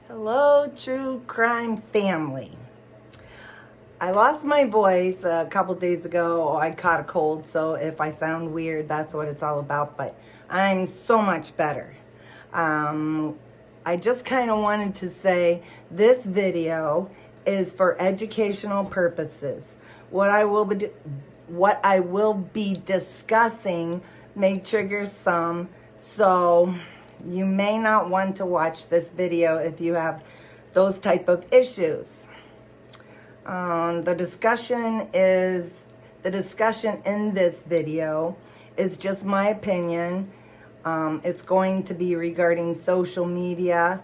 Hello, true crime family. I lost my voice a couple days ago. I caught a cold, so if I sound weird, that's what it's all about, but I'm so much better. I just kind of wanted to say this video is for educational purposes. What I will be discussing may trigger some, so you may not want to watch this video if you have those type of issues. The discussion in this video is just my opinion. It's going to be regarding social media,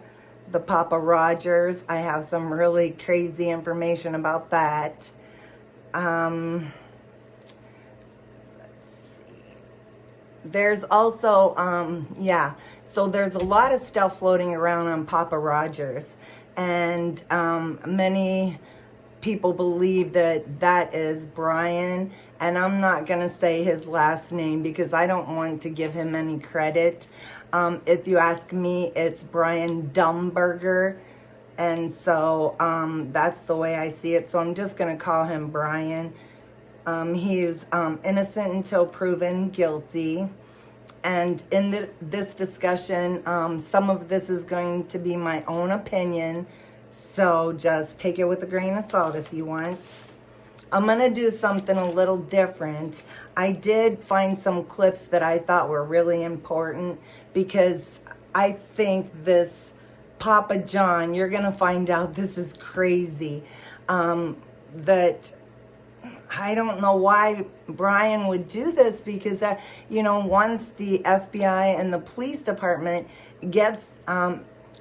the Poppa Rodgers. I have some really crazy information about that. There's also, so there's a lot of stuff floating around on Poppa Rodgers, and many people believe that that is Bryan, and I'm not going to say his last name because I don't want to give him any credit. If you ask me, it's Bryan Kohberger, and so that's the way I see it, so I'm just going to call him Bryan. He's innocent until proven guilty. And in this discussion, some of this is going to be my own opinion. So just take it with a grain of salt if you want. I'm going to do something a little different. I did find some clips that I thought were really important because I think this Papa John, you're going to find out this is crazy. That I don't know why Bryan would do this because, once the FBI and the police department gets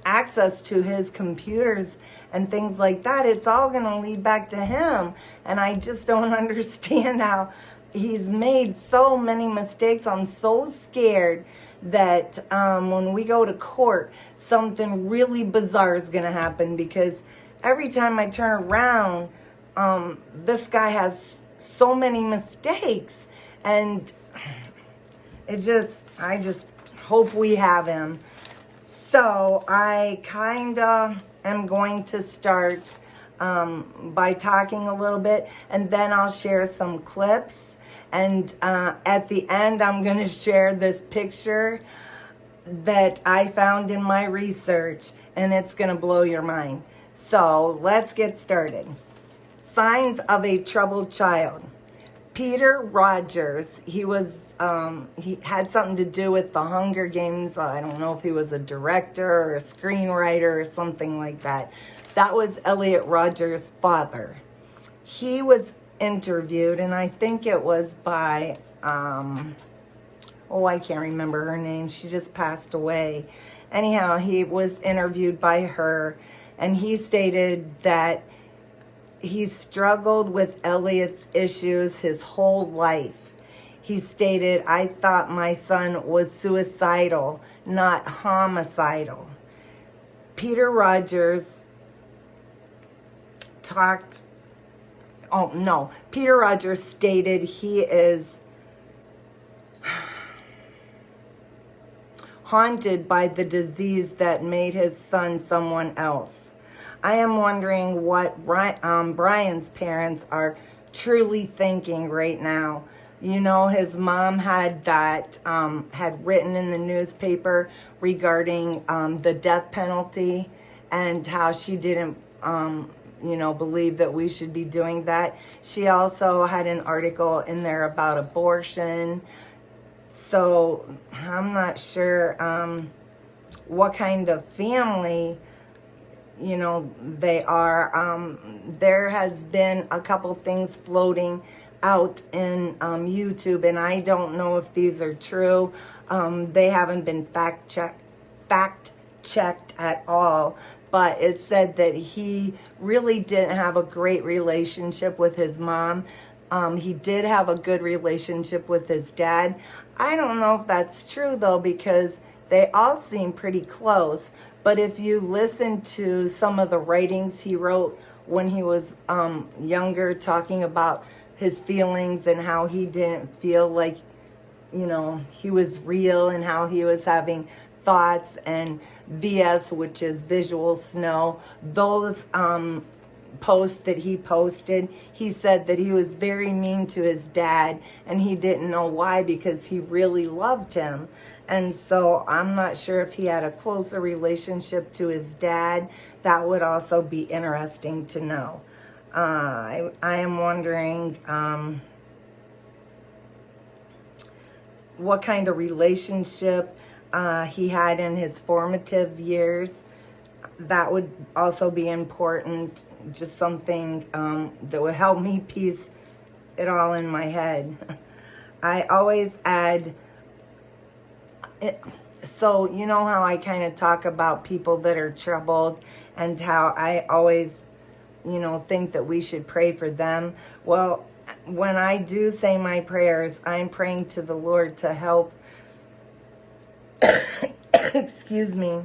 access to his computers and things like that, it's all going to lead back to him. And I just don't understand how he's made so many mistakes. I'm so scared that when we go to court, something really bizarre is going to happen because every time I turn around, this guy has so many mistakes, and I just hope we have him. So I kind of am going to start by talking a little bit, and then I'll share some clips, and at the end I'm going to share this picture that I found in my research, and it's going to blow your mind. So let's get started. Signs of a troubled child. Peter Rodgers, he had something to do with the Hunger Games. I don't know if he was a director or a screenwriter or something like that. That was Elliot Rodger's father. He was interviewed, and I think it was by, I can't remember her name. She just passed away. Anyhow, he was interviewed by her, and he stated that he struggled with Elliot's issues his whole life. He stated, "I thought my son was suicidal, not homicidal." Peter Rodgers Peter Rodgers stated he is haunted by the disease that made his son someone else. I am wondering what Bryan's parents are truly thinking right now. His mom had that, had written in the newspaper regarding the death penalty and how she didn't, believe that we should be doing that. She also had an article in there about abortion. So I'm not sure what kind of family they are. There has been a couple things floating out in YouTube, and I don't know if these are true. They haven't been fact checked at all, but it said that he really didn't have a great relationship with his mom. He did have a good relationship with his dad. I don't know if that's true though, because they all seem pretty close. But if you listen to some of the writings he wrote when he was younger, talking about his feelings and how he didn't feel like, he was real, and how he was having thoughts, and VS, which is visual snow, those posts that he posted, he said that he was very mean to his dad and he didn't know why, because he really loved him. And so I'm not sure if he had a closer relationship to his dad. That would also be interesting to know. I am wondering what kind of relationship he had in his formative years. That would also be important. Just something that would help me piece it all in my head. I always add it. So you know how I kind of talk about people that are troubled and how I always, think that we should pray for them. Well, when I do say my prayers, I'm praying to the Lord to help, excuse me,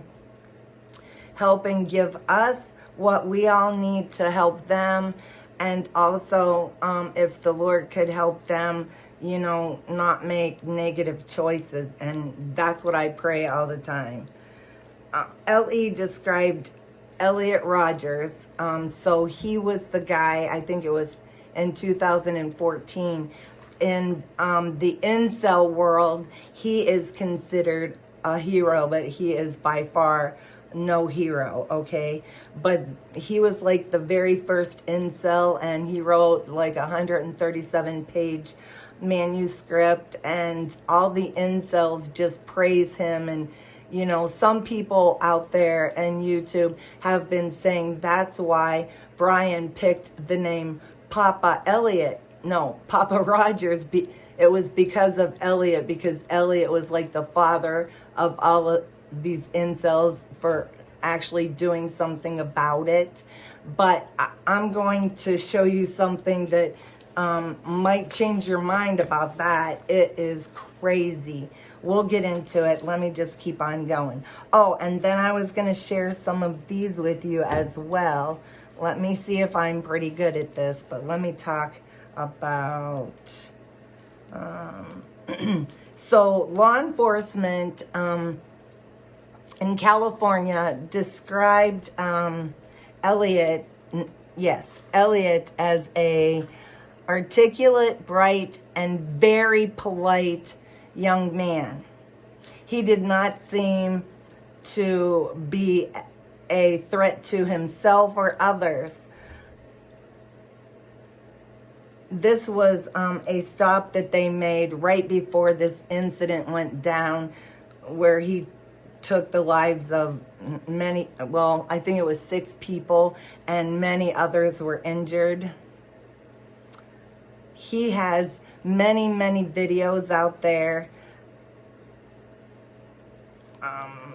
help and give us what we all need to help them. And also, if the Lord could help them, not make negative choices. And that's what I pray all the time. L.E. described Elliot Rodgers. So he was the guy, I think it was in 2014. In the incel world, he is considered a hero, but he is by far no hero, okay? But he was like the very first incel, and he wrote like 137-page manuscript, and all the incels just praise him. And some people out there and YouTube have been saying that's why Bryan picked the name Poppa Rodgers. It was because of Elliot, because Elliot was like the father of all of these incels for actually doing something about it. But I'm going to show you something that might change your mind about that. It is crazy. We'll get into it. Let me just keep on going. Oh, and then I was going to share some of these with you as well. Let me see if I'm pretty good at this, but let me talk about... So law enforcement in California described Elliot as a articulate, bright, and very polite young man. He did not seem to be a threat to himself or others. This was a stop that they made right before this incident went down, where he took the lives of many, well, I think it was 6 people, and many others were injured. He has many, many videos out there.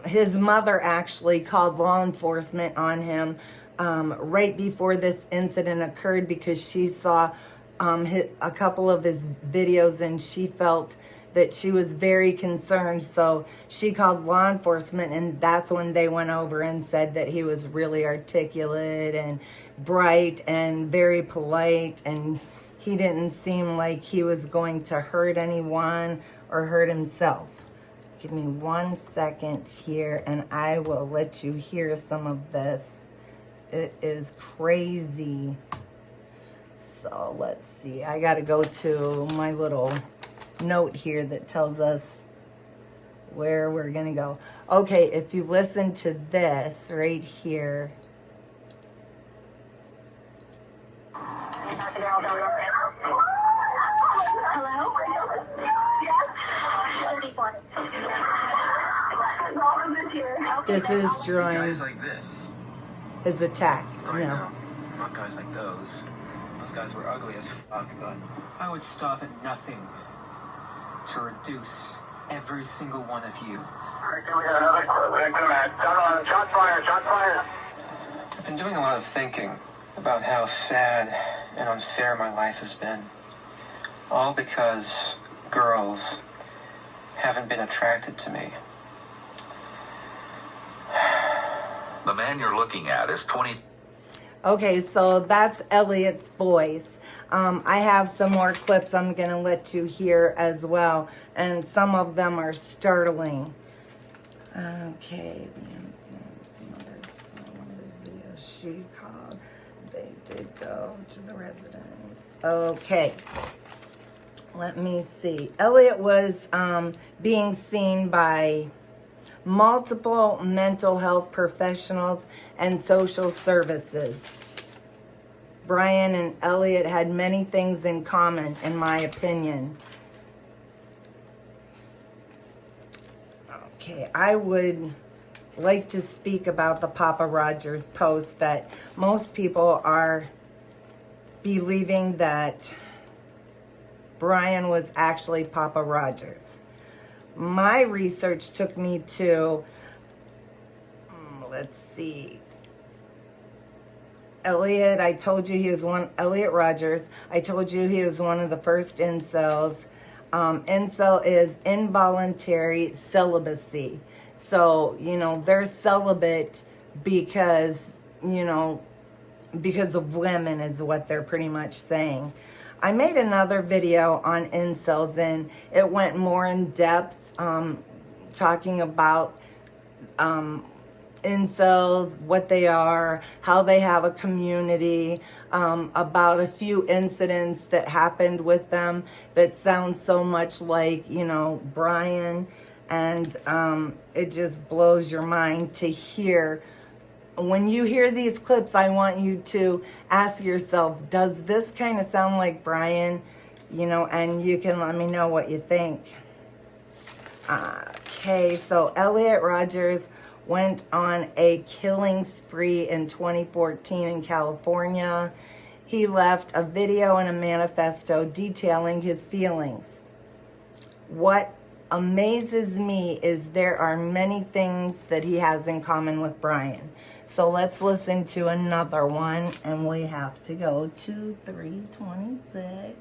His mother actually called law enforcement on him right before this incident occurred, because she saw a couple of his videos and she felt that she was very concerned. So she called law enforcement, and that's when they went over and said that he was really articulate and bright and very polite, and he didn't seem like he was going to hurt anyone or hurt himself. Give me 1 second here and I will let you hear some of this. It is crazy. So let's see. I got to go to my little note here that tells us where we're going to go. Okay, if you listen to this right here. Hello? This is during guys like this. his attack. Right now. Not guys like those. Those guys were ugly as fuck, but I would stop at nothing to reduce every single one of you. Shot fired. I've been doing a lot of thinking about how sad and unfair my life has been. All because girls haven't been attracted to me. The man you're looking at is 20. Okay, so that's Elliot's voice. I have some more clips I'm going to let you hear as well, and some of them are startling. Okay, the mother's videos she called. They did go to the residence. Okay. Let me see. Elliot was being seen by multiple mental health professionals and social services. Bryan and Elliot had many things in common, in my opinion. Okay, I would like to speak about the Poppa Rodgers post that most people are believing that Bryan was actually Poppa Rodgers. My research took me to, let's see, Elliot Rodgers. I told you he was one of the first incels. Incel is involuntary celibacy. So, they're celibate because, because of women is what they're pretty much saying. I made another video on incels and it went more in depth, talking about incels, what they are, how they have a community, about a few incidents that happened with them that sound so much like, Bryan. And it just blows your mind to hear. When you hear these clips, I want you to ask yourself, does this kind of sound like Bryan? And you can let me know what you think. Okay, so Elliot Rodgers went on a killing spree in 2014 in California. He left a video and a manifesto detailing his feelings. What amazes me is there are many things that he has in common with Bryan. So let's listen to another one, and we have to go to 326.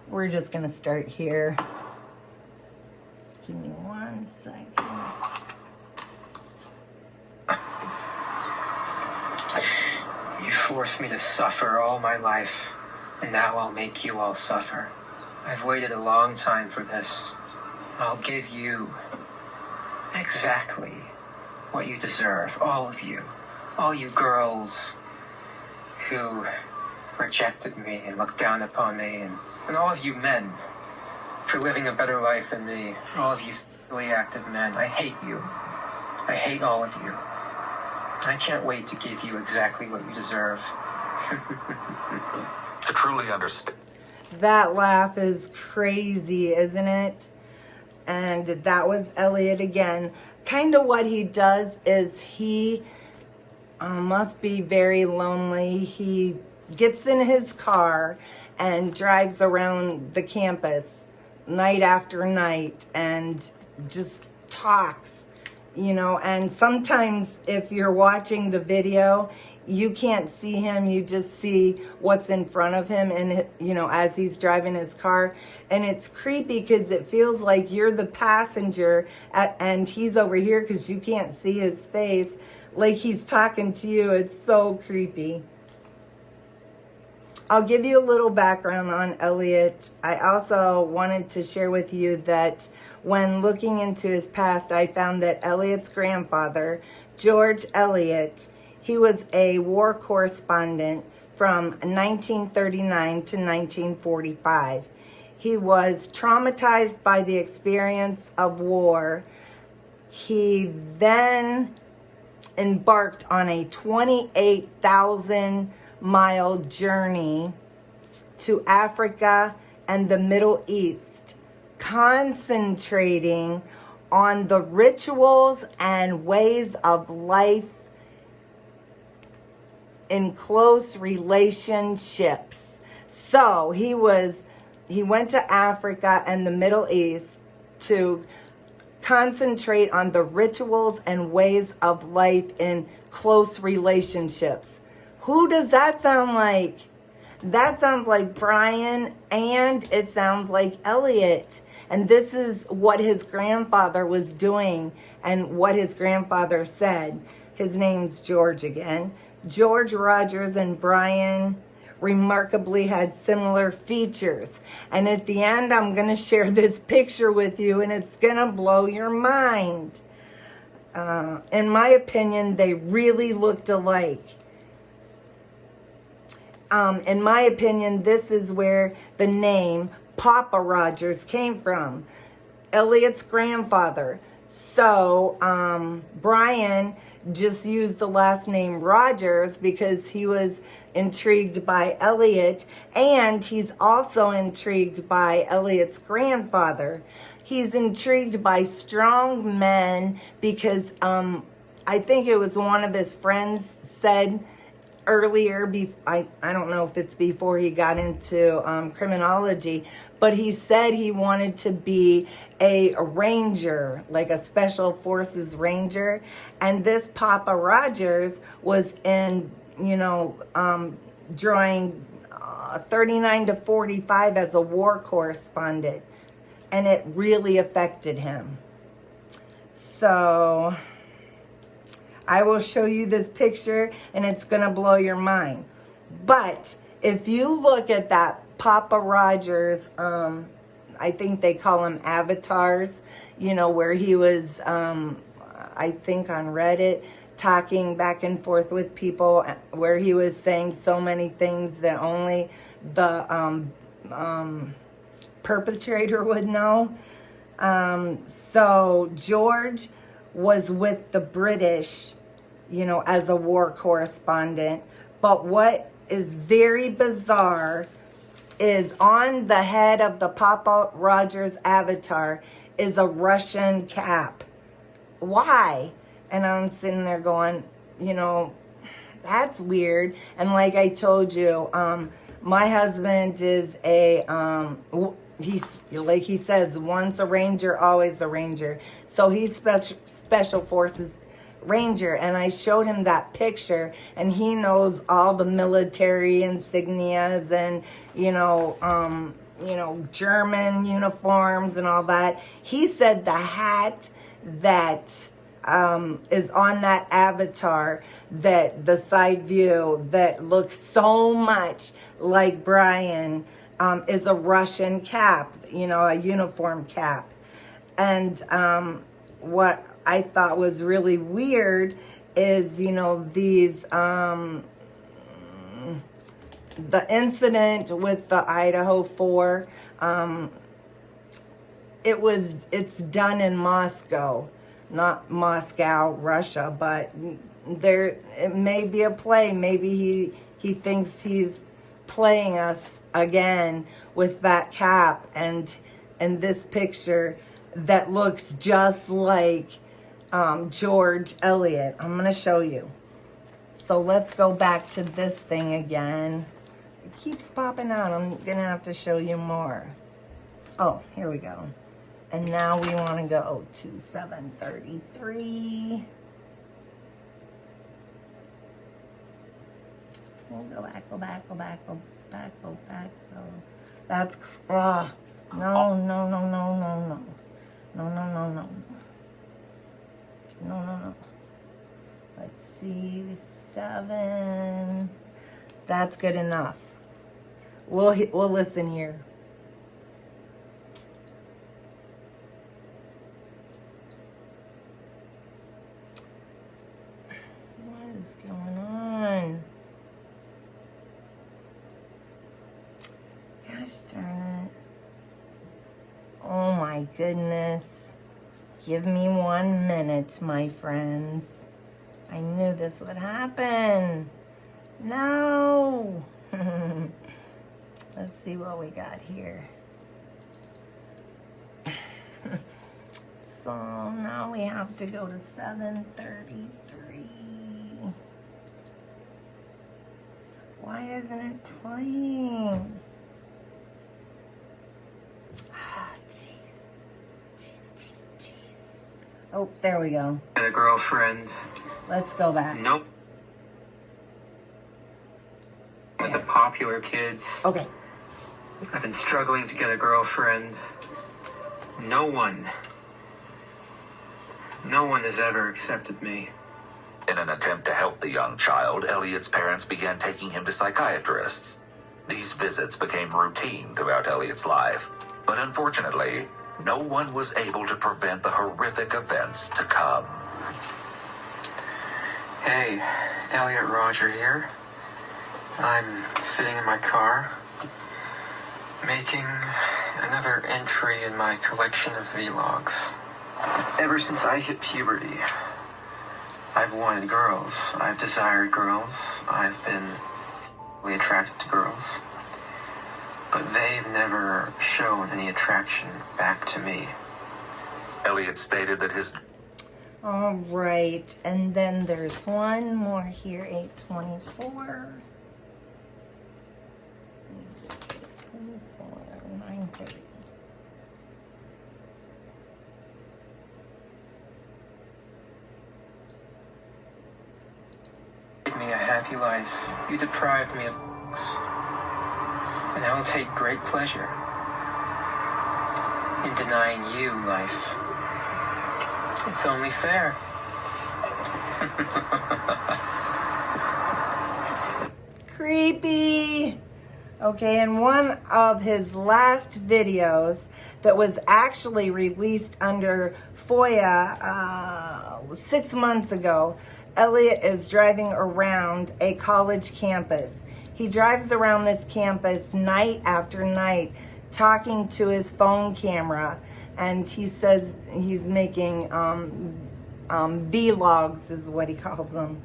We're just going to start here. Give me 1 second. You forced me to suffer all my life, and now I'll make you all suffer. I've waited a long time for this. I'll give you exactly what you deserve, all of you. All you girls who rejected me and looked down upon me, and all of you men for living a better life than me. All of you silly active men, I hate you. I hate all of you. I can't wait to give you exactly what you deserve. To truly understand. That laugh is crazy, isn't it? And that was Elliot again. Kind of what he does is he must be very lonely. He gets in his car and drives around the campus night after night and just talks, and sometimes if you're watching the video, you can't see him, you just see what's in front of him, and as he's driving his car, and it's creepy because it feels like you're the passenger and he's over here because you can't see his face, like he's talking to you. It's so creepy. I'll give you a little background on Elliot. I also wanted to share with you that when looking into his past, I found that Elliot's grandfather, George Elliot, he was a war correspondent from 1939 to 1945. He was traumatized by the experience of war. He then embarked on a 28,000-mile journey to Africa and the Middle East, concentrating on the rituals and ways of life in close relationships. So he went to Africa and the Middle East to concentrate on the rituals and ways of life in close relationships. Who does that sound like? That sounds like Bryan, and it sounds like Elliot. And this is what his grandfather was doing and what his grandfather said. His name's George again. George Rodgers and Bryan remarkably had similar features. And at the end, I'm going to share this picture with you, and it's going to blow your mind. In my opinion, they really looked alike. In my opinion, this is where the name Poppa Rodgers came from. Elliot's grandfather. So, Bryan just used the last name Rodgers because he was intrigued by Elliot, and he's also intrigued by Elliot's grandfather. He's intrigued by strong men because I think it was one of his friends said earlier, I don't know if it's before he got into criminology, but he said he wanted to be a ranger, like a special forces ranger. And this Poppa Rodgers was in, drawing 39 to 45 as a war correspondent. And it really affected him. So I will show you this picture, and it's going to blow your mind. But if you look at that Poppa Rodgers, I think they call them avatars, where he was, I think on Reddit, talking back and forth with people, where he was saying so many things that only the perpetrator would know. So George was with the British, as a war correspondent. But what is very bizarre is on the head of the Poppa Rodgers avatar is a Russian cap. Why? And I'm sitting there going, that's weird. And like I told you, my husband is he's, like he says, once a ranger, always a ranger. So he's special forces ranger, and I showed him that picture, and he knows all the military insignias and German uniforms and all that. He said the hat that is on that avatar, that the side view that looks so much like Bryan, is a Russian cap, a uniform cap. And what I thought was really weird is, these, the incident with the Idaho 4, it's done in Moscow, not Moscow, Russia, but it may be a play. Maybe he thinks he's playing us again with that cap and this picture that looks just like George Elliot. I'm going to show you. So let's go back to this thing again. It keeps popping out. I'm going to have to show you more. Oh, here we go. And now we want to go to 733. We'll go back, go back, go back, go back, go back, go. That's, no. Let's see, 7. That's good enough. We'll listen here. What is going on? Gosh darn it. Oh my goodness. Give me 1 minute, my friends. I knew this would happen. No. Let's see what we got here. So now we have to go to 733. Why isn't it playing? Oh, there we go. Get a girlfriend. Let's go back. Nope. With the popular kids. Okay. I've been struggling to get a girlfriend. No one has ever accepted me. In an attempt to help the young child, Elliot's parents began taking him to psychiatrists. These visits became routine throughout Elliot's life, but unfortunately, no one was able to prevent the horrific events to come. Hey, Elliot Rodger here. I'm sitting in my car, making another entry in my collection of vlogs. Ever since I hit puberty, I've wanted girls. I've desired girls. I've been sexually attracted to girls. But they've never shown any attraction back to me. Elliot stated that his... All right, and then there's one more here, 824. 930. Give me a happy life. You deprived me of books. And I will take great pleasure in denying you life. It's only fair. Creepy. Okay, in one of his last videos that was actually released under FOIA 6 months ago, Elliot is driving around a college campus. He drives around this campus night after night talking to his phone camera, and he says he's making vlogs is what he calls them.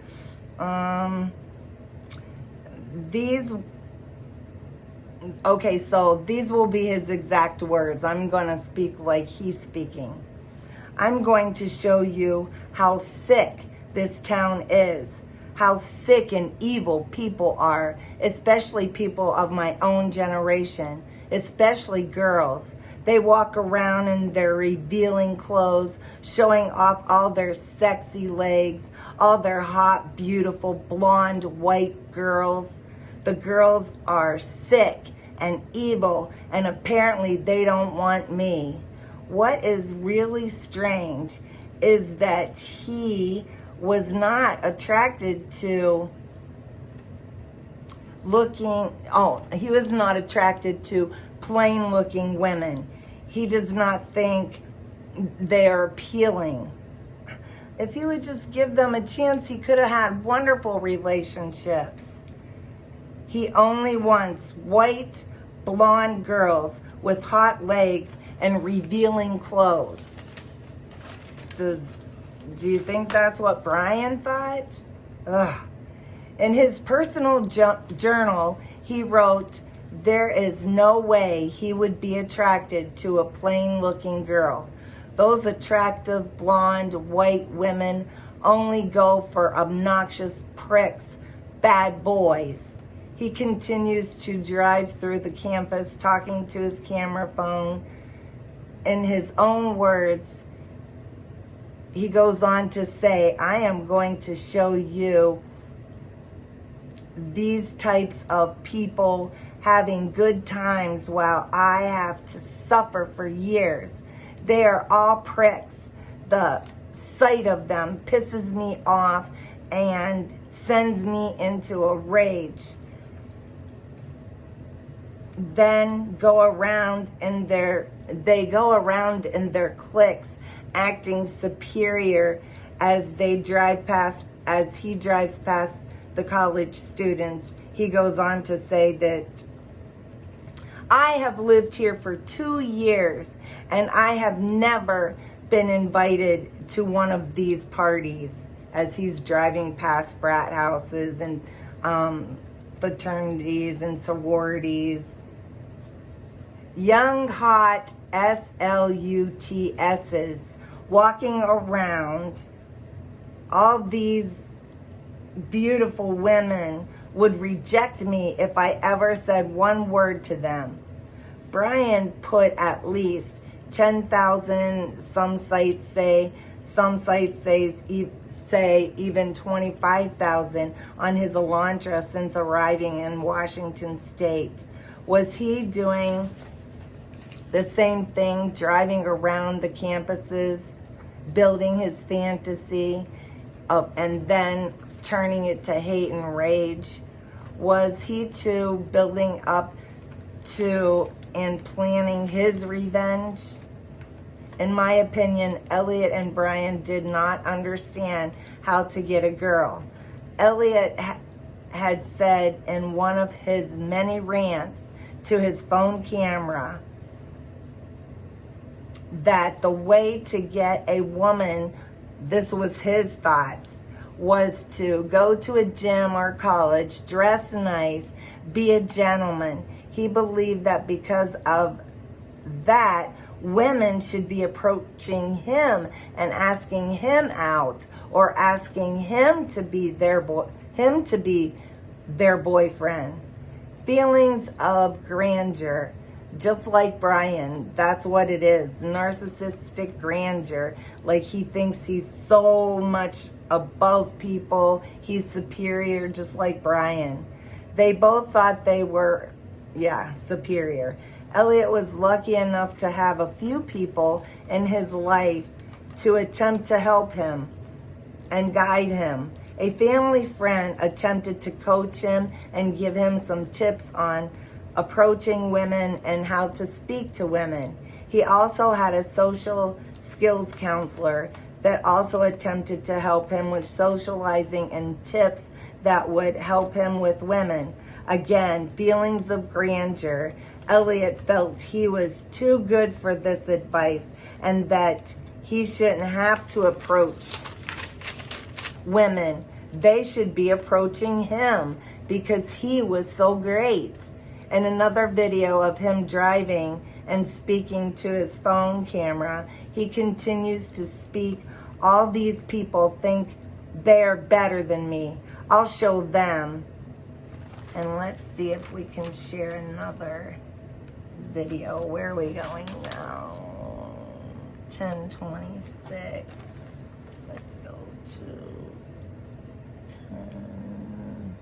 Okay, so these will be his exact words. I'm going to speak like he's speaking. I'm going to show you how sick this town is, how sick and evil people are, especially people of my own generation, especially girls. They walk around in their revealing clothes, showing off all their sexy legs, all their hot, beautiful, blonde, white girls. The girls are sick and evil, and apparently they don't want me. What is really strange is that he was not attracted to he was not attracted to plain looking women. He does not think they're appealing. If he would just give them a chance, he could have had wonderful relationships. He only wants white, blonde girls with hot legs and revealing clothes. Do you think that's what Bryan thought? Ugh. In his personal journal, he wrote, "There is no way he would be attracted to a plain-looking girl. Those attractive, blonde, white women only go for obnoxious pricks, bad boys." He continues to drive through the campus, talking to his camera phone. In his own words, he goes on to say, "I am going to show you these types of people having good times while I have to suffer for years. They are all pricks. The sight of them pisses me off and sends me into a rage. Then they go around in their cliques, acting superior as he drives past the college students." He goes on to say that, "I have lived here for 2 years and I have never been invited to one of these parties," as he's driving past frat houses and fraternities and sororities. Young, hot SLUTSs walking around. All these beautiful women would reject me if I ever said one word to them. Bryan put at least 10,000, some sites say even 25,000 on his Elantra since arriving in Washington State. Was he doing the same thing, driving around the campuses, building his fantasy, and then turning it to hate and rage? Was he too building up to and planning his revenge? In my opinion, Elliot and Bryan did not understand how to get a girl. Elliot had said in one of his many rants to his phone camera that the way to get a woman, this was his thoughts, was to go to a gym or college, dress nice, be a gentleman. He believed that because of that, women should be approaching him and asking him out, or asking him to be their boyfriend. Feelings of grandeur, just like Bryan, that's what it is. Narcissistic grandeur, like he thinks he's so much above people, he's superior, just like Bryan. They both thought they were, superior. Elliot was lucky enough to have a few people in his life to attempt to help him and guide him. A family friend attempted to coach him and give him some tips on approaching women and how to speak to women. He also had a social skills counselor that also attempted to help him with socializing and tips that would help him with women. Again, feelings of grandeur. Elliot felt he was too good for this advice and that he shouldn't have to approach women. They should be approaching him because he was so great. In another video of him driving and speaking to his phone camera, he continues to speak, all these people think they're better than me. I'll show them. And let's see if we can share another video. Where are we going now? 10:26. Let's go to 10.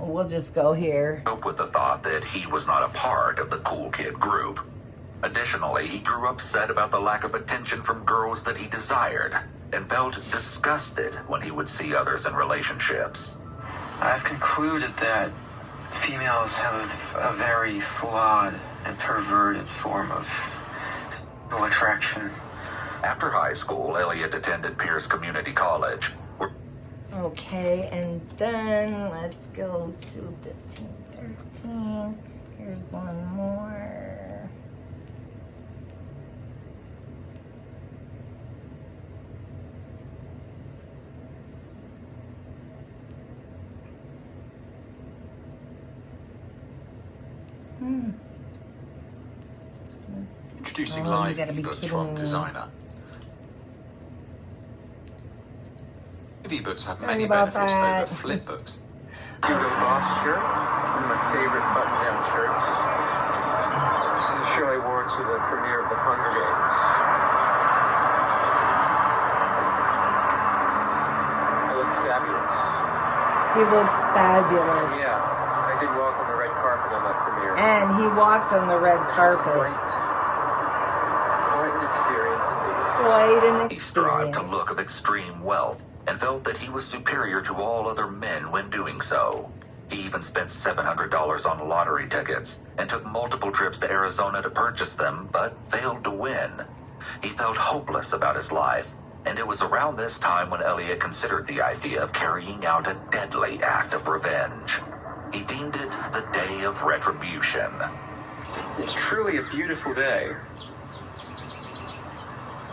We'll just go here. With the thought that he was not a part of the cool kid group. Additionally, he grew upset about the lack of attention from girls that he desired and felt disgusted when he would see others in relationships. I've concluded that females have a very flawed and perverted form of sexual attraction. After high school, Elliot attended Pierce Community College. Okay, and then let's go to 15:13. Here's one more. Introducing live ebooks from Designer. Ebooks have many benefits over flipbooks. Hugo Boss shirt. It's one of my favorite button-down shirts. This is a show I wore to the premiere of The Hunger Games. I look fabulous. He looks fabulous. Yeah, I did walk on the red carpet on that premiere. And he walked on the red carpet. Quite an experience indeed. Quite an He strived experience. to look of extreme wealth and felt that he was superior to all other men when doing so. He even spent $700 on lottery tickets and took multiple trips to Arizona to purchase them, but failed to win. He felt hopeless about his life, and it was around this time when Elliot considered the idea of carrying out a deadly act of revenge. He deemed it the day of retribution. It's truly a beautiful day.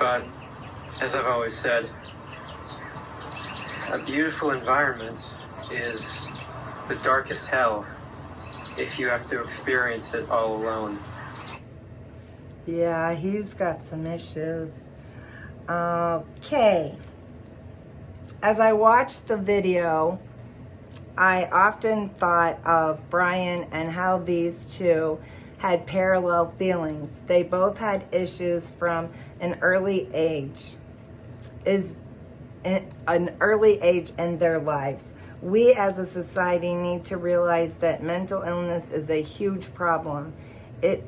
But, as I've always said, a beautiful environment is the darkest hell if you have to experience it all alone. Yeah, he's got some issues. Okay. As I watched the video, I often thought of Bryan and how these two had parallel feelings. They both had issues from an early age. An early age in their lives. We as a society need to realize that mental illness is a huge problem. It's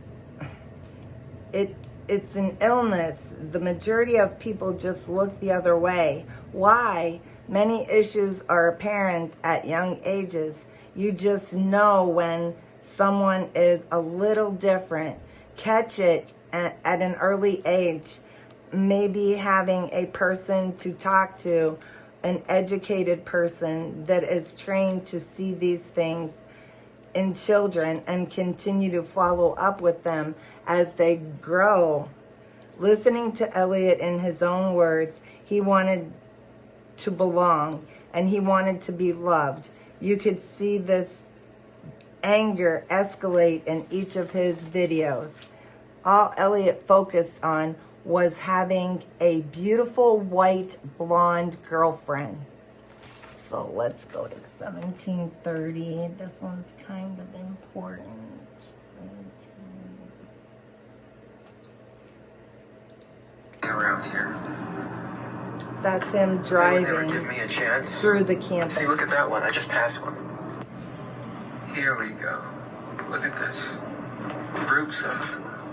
an illness. The majority of people just look the other way. Why? Many issues are apparent at young ages. You just know when someone is a little different. Catch it at an early age. Maybe having a person to talk to, an educated person that is trained to see these things in children and continue to follow up with them as they grow. Listening to Elliot in his own words, he wanted to belong and he wanted to be loved. You could see this anger escalate in each of his videos. All Elliot focused on was having a beautiful white blonde girlfriend. So let's go to 1730. This one's kind of important. 17. Around here. That's him Does driving anyone ever give me a chance? through the campus. See, look at that one. I just passed one. Here we go. Look at this. Groups of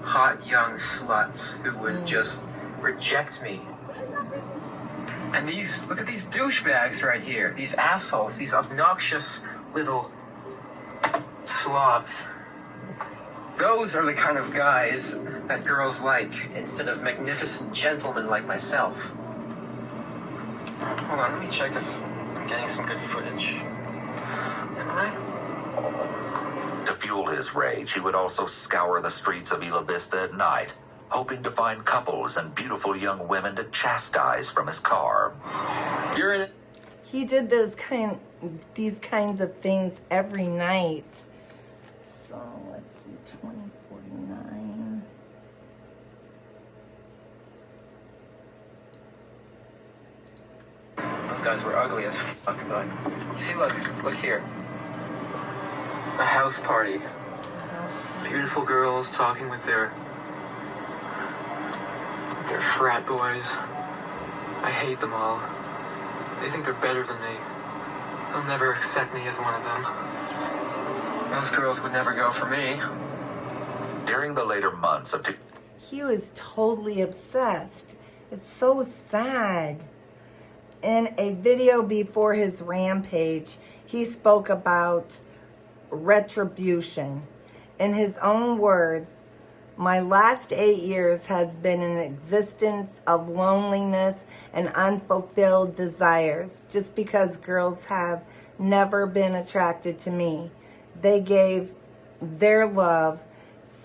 hot young sluts who would just reject me. And these, look at these douchebags right here. These assholes, these obnoxious little slobs. Those are the kind of guys that girls like, instead of magnificent gentlemen like myself. Hold on, let me check if I'm getting some good footage. Am I? To fuel his rage, he would also scour the streets of Isla Vista at night, hoping to find couples and beautiful young women to chastise from his car. You're in it. He did these kinds of things every night. So let's see, 2049. Those guys were ugly as fuck, but see, look here. A house party. Beautiful girls talking with their frat boys. I hate them all. They think they're better than me. They'll never accept me as one of them. Those girls would never go for me. During the later months of He was totally obsessed. It's so sad. In a video before his rampage, he spoke about retribution. In his own words, my last 8 years has been an existence of loneliness and unfulfilled desires, just because girls have never been attracted to me. They gave their love,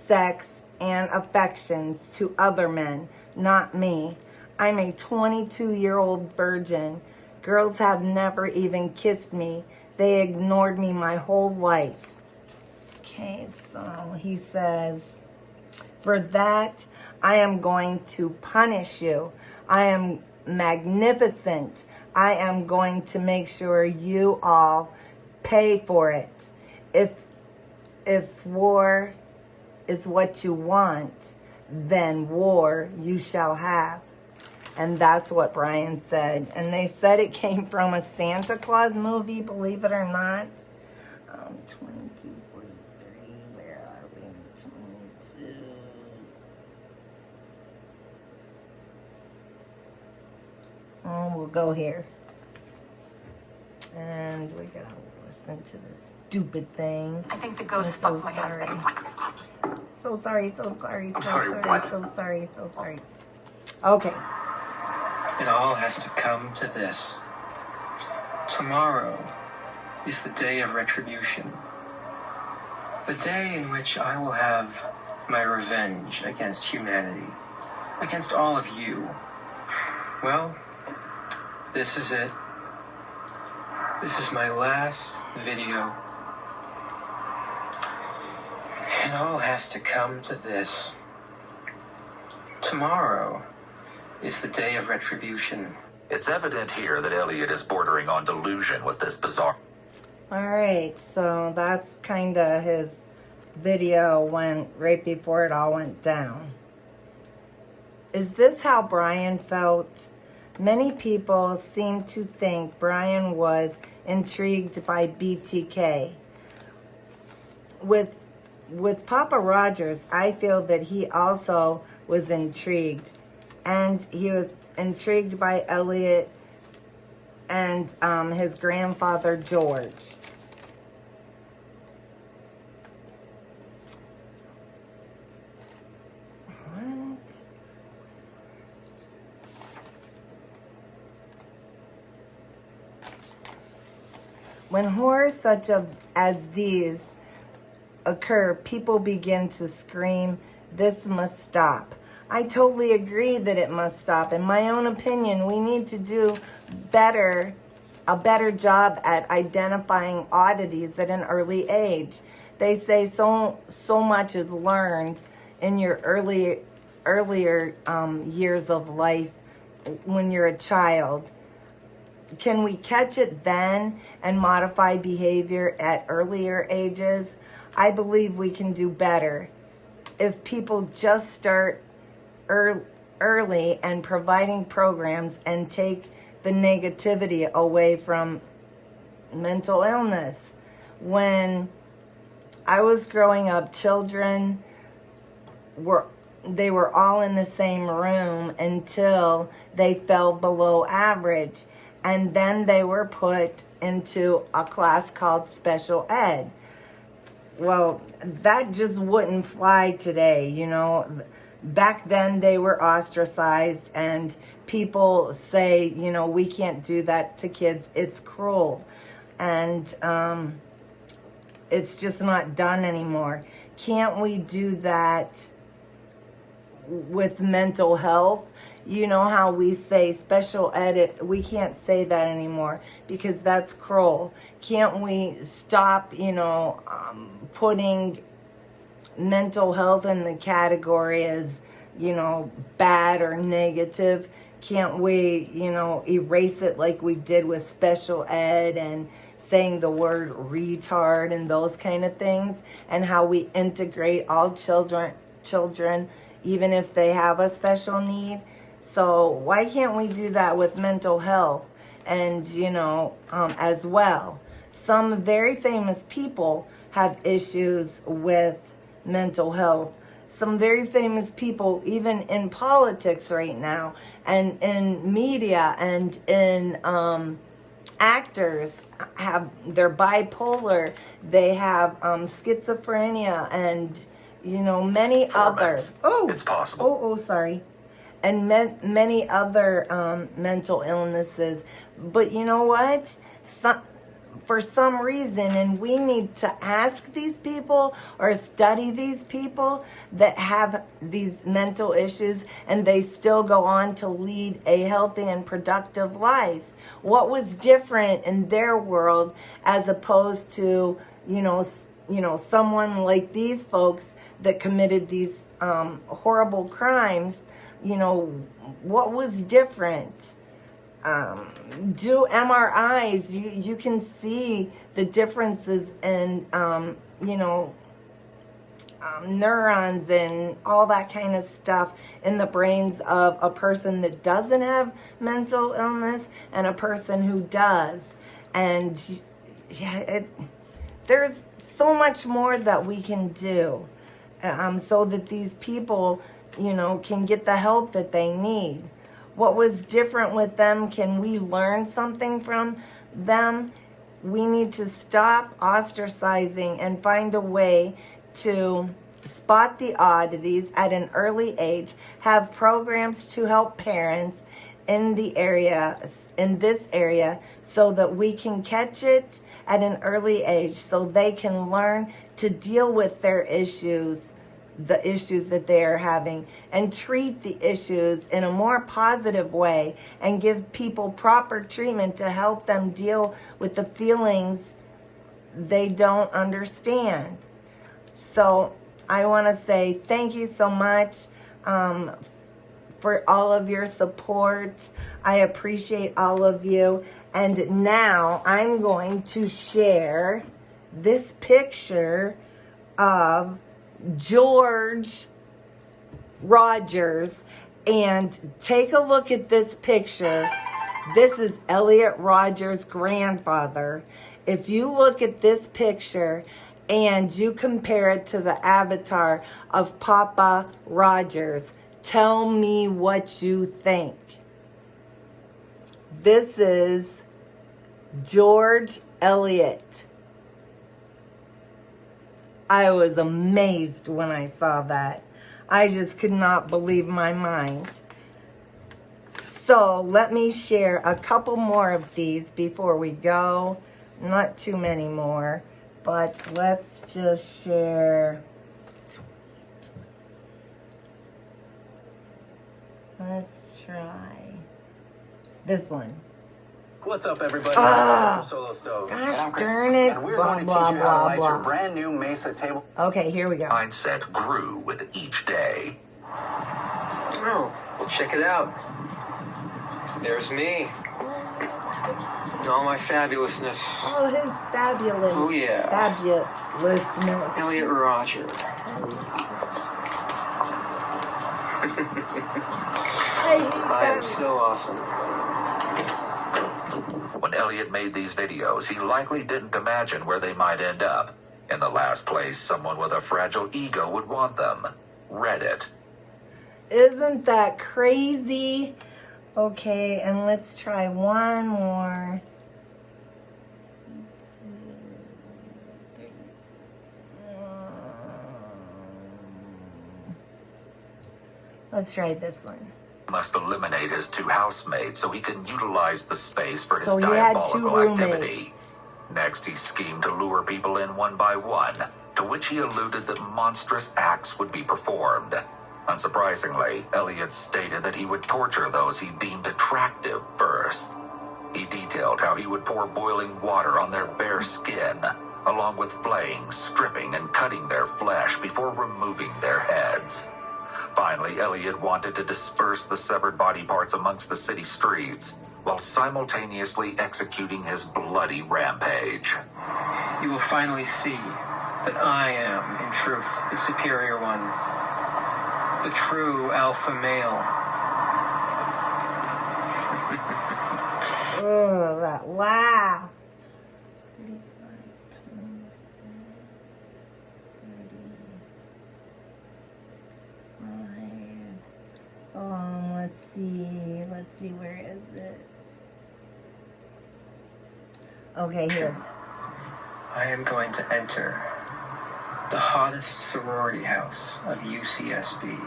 sex, and affections to other men, not me. I'm a 22-year-old virgin. Girls have never even kissed me. They ignored me my whole life. Okay, so he says, for that, I am going to punish you. I am magnificent. I am going to make sure you all pay for it. If war is what you want, then war you shall have. And that's what Bryan said. And they said it came from a Santa Claus movie, believe it or not. 2243, where are we? 22. Oh, we'll go here. And we gotta listen to this stupid thing. I think the ghost I'm fucked my sorry. husband. So sorry, so sorry, so sorry, sorry, what? so sorry, so sorry. Okay. It all has to come to this. Tomorrow is the day of retribution. The day in which I will have my revenge against humanity. Against all of you. Well, this is it. This is my last video. It all has to come to this. Tomorrow is the day of retribution. It's evident here that Elliot is bordering on delusion with this bizarre. Alright, so that's kind of his video went right before it all went down. Is this how Bryan felt? Many people seem to think Bryan was intrigued by BTK. With Poppa Rodgers, I feel that he also was intrigued. And he was intrigued by Elliot and his grandfather George. What? When horrors such as these occur, people begin to scream, "This must stop." I totally agree that it must stop. In my own opinion, we need to do a better job at identifying oddities at an early age. They say so much is learned in your earlier years of life when you're a child. Can we catch it then and modify behavior at earlier ages? I believe we can do better if people just start early and providing programs and take the negativity away from mental illness. When I was growing up, children were all in the same room until they fell below average, and then they were put into a class called special ed. Well, that just wouldn't fly today, you know. Back then they were ostracized, and people say, you know, we can't do that to kids. It's cruel. And it's just not done anymore. Can't we do that with mental health? You know how we say special ed, we can't say that anymore because that's cruel. Can't we stop, you know, putting mental health in the category as, you know, bad or negative? Can't we, you know, erase it like we did with special ed and saying the word retard and those kind of things, and how we integrate all children, even if they have a special need? So why can't we do that with mental health and, you know, as well? Some very famous people have issues with mental health. Some very famous people, even in politics right now, and in media, and in actors, they're bipolar, they have schizophrenia, and, you know, many others. Oh, it's possible. Sorry. And many other mental illnesses. But you know what? For some reason, and we need to ask these people or study these people that have these mental issues and they still go on to lead a healthy and productive life. What was different in their world as opposed to, you know, someone like these folks that committed these horrible crimes? You know, what was different? Do MRIs. You can see the differences in, you know, neurons and all that kind of stuff in the brains of a person that doesn't have mental illness and a person who does. And yeah, there's so much more that we can do so that these people, you know, can get the help that they need. What was different with them? Can we learn something from them? We need to stop ostracizing and find a way to spot the oddities at an early age, have programs to help parents in this area so that we can catch it at an early age so they can learn to deal with their issues, the issues that they are having, and treat the issues in a more positive way and give people proper treatment to help them deal with the feelings they don't understand. So I want to say thank you so much for all of your support. I appreciate all of you. And now I'm going to share this picture of George Rodgers, and take a look at this picture. This is Elliot Rodger's grandfather. If you look at this picture and you compare it to the avatar of Poppa Rodgers, tell me what you think. This is George Elliot. I was amazed when I saw that. I just could not believe my mind. So let me share a couple more of these before we go. Not too many more, but let's just share. Let's try this one. What's up, everybody? I'm from Solo Stove. Gosh darn it. And we're Blah, going to blah, teach you how to blah, light blah. your brand new Mesa table. Okay, here we go. Mindset grew with each day. Oh, well, check it out. There's me. In all my fabulousness. Oh, his fabulous. Oh, yeah. Fabulousness. Elliot Rodger. I am so awesome. When Elliot made these videos, he likely didn't imagine where they might end up. In the last place, someone with a fragile ego would want them. Reddit. Isn't that crazy? Okay, and let's try one more. Let's try this one. Must eliminate his two housemates so he can utilize the space for his So he had two diabolical roommates. activity. Next, he schemed to lure people in one by one, to which he alluded that monstrous acts would be performed. Unsurprisingly, Elliot stated that he would torture those he deemed attractive first. He detailed how he would pour boiling water on their bare skin, along with flaying, stripping, and cutting their flesh before removing their heads. Finally, Elliot wanted to disperse the severed body parts amongst the city streets, while simultaneously executing his bloody rampage. You will finally see that I am, in truth, the superior one. The true alpha male. Oh, that laugh. 35, 26, 35. Let's see, where is it? Okay, here. I am going to enter the hottest sorority house of UCSB.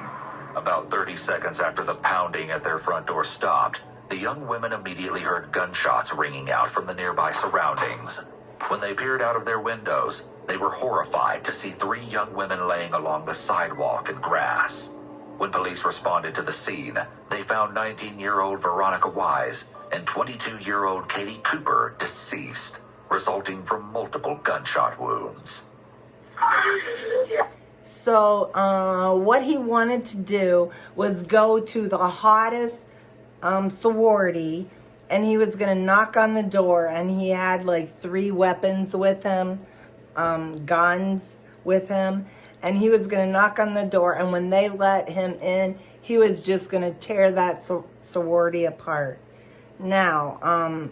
About 30 seconds after the pounding at their front door stopped, the young women immediately heard gunshots ringing out from the nearby surroundings. When they peered out of their windows, they were horrified to see 3 young women laying along the sidewalk and grass. When police responded to the scene, they found 19-year-old Veronica Wise and 22-year-old Katie Cooper deceased, resulting from multiple gunshot wounds. So what he wanted to do was go to the hottest sorority, and he was going to knock on the door, and he had like 3 weapons with him, guns with him, and he was going to knock on the door, and when they let him in, he was just going to tear that sorority apart. Now,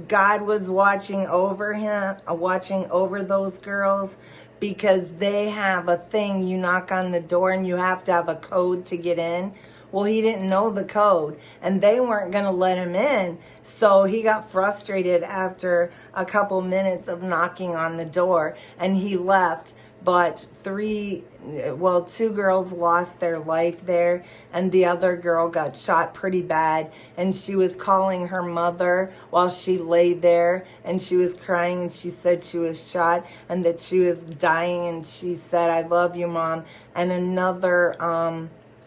God was watching over him, watching over those girls, because they have a thing, you knock on the door and you have to have a code to get in. Well, he didn't know the code, and they weren't going to let him in. So he got frustrated after a couple minutes of knocking on the door, and he left. But 2 girls lost their life there, and the other girl got shot pretty bad, and she was calling her mother while she lay there, and she was crying, and she said she was shot and that she was dying, and she said, "I love you, Mom." And another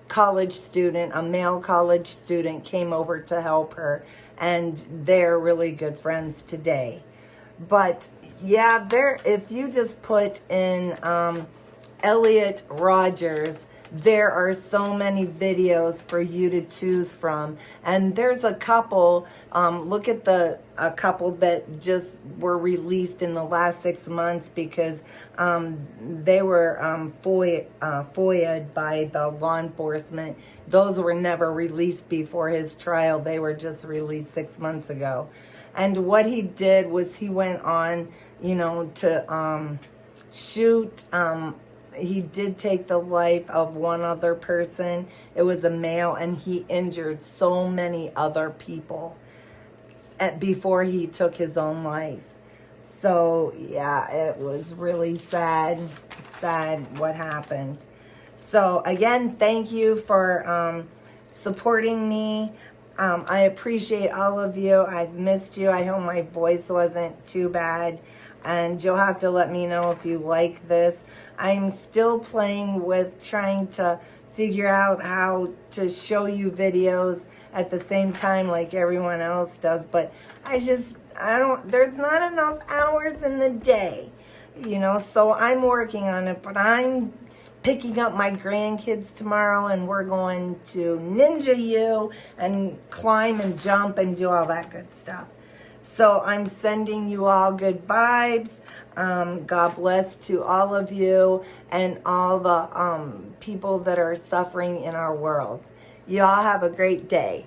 college student, a male college student, came over to help her, and they're really good friends today. But yeah, if you just put in Elliot Rodgers, there are so many videos for you to choose from. And there's a couple, look at a couple that just were released in the last 6 months because they were FOIA'd by the law enforcement. Those were never released before his trial. They were just released 6 months ago. And what he did was he went on, to shoot. He did take the life of one other person. It was a male, and he injured so many other people. before he took his own life. So yeah, it was really sad what happened. So again, thank you for supporting me. I appreciate all of you. I've missed you. I hope my voice wasn't too bad. And you'll have to let me know if you like this. I'm still playing with trying to figure out how to show you videos at the same time like everyone else does. But there's not enough hours in the day, you know, so I'm working on it. But I'm picking up my grandkids tomorrow, and we're going to Ninja U and climb and jump and do all that good stuff. So I'm sending you all good vibes. God bless to all of you and all the people that are suffering in our world. You all have a great day.